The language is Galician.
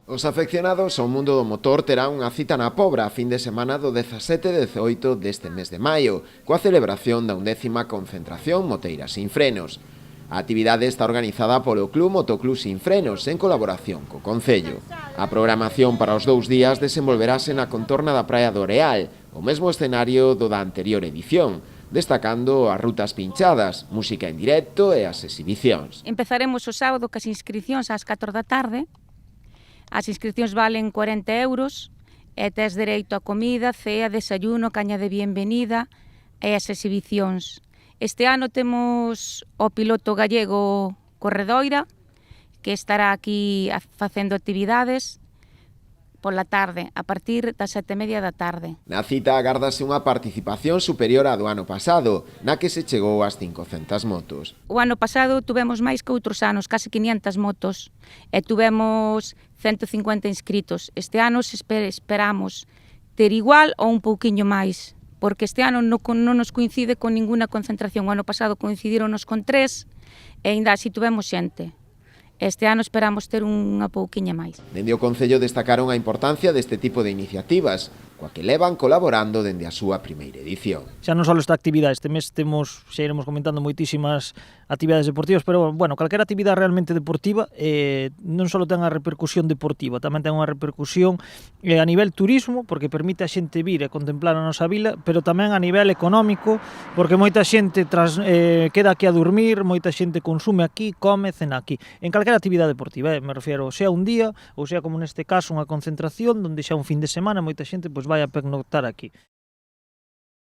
Os afeccionados ao mundo do motor terán unha cita na Pobra a fin de semana do 17 e 18 deste mes de maio, coa celebración da 11ª concentración Moteira Sin Frenos. A actividade está organizada polo Club Motoclub Sin Frenos en colaboración co Concello. A programación para os 2 días desenvolverase na contorna da Praia do Areal, o mesmo escenario do da anterior edición, destacando as rutas pinchadas, música en directo e as exhibicións. Empezaremos o sábado cas inscripcións ás 4 da tarde. As inscripcións valen 40 euros e tes dereito a comida, cea, desayuno, caña de bienvenida e as exhibicións. Este ano temos o piloto gallego Corredoira, que estará aquí facendo actividades pola tarde, a partir das 7:30 da tarde. Na cita agárdase unha participación superior á do ano pasado, na que se chegou ás 500 motos. O ano pasado tuvemos máis que outros anos, case 500 motos, e tuvemos 150 inscritos. Este ano esperamos ter igual ou un pouquiño máis, porque este ano non nos coincide con ninguna concentración. O ano pasado coincidironos con 3 e ainda así tuvemos xente. Este ano esperamos ter unha pouquiña máis. Dende o Concello destacaron a importancia deste tipo de iniciativas, coa que levan colaborando dende a súa primeira edición. Xa non só esta actividade, este mes temos, xa iremos comentando moitísimas actividades deportivas, pero, bueno, calquera actividade realmente deportiva non só ten a repercusión deportiva, tamén ten unha repercusión a nivel turismo, porque permite a xente vir e contemplar a nosa vila, pero tamén a nivel económico, porque moita xente queda aquí a dormir, moita xente consume aquí, come, cena aquí. En calquera actividade deportiva, me refiero, sea un día, ou sea como neste caso unha concentración, onde xa un fin de semana moita xente vai a pernoctar aquí.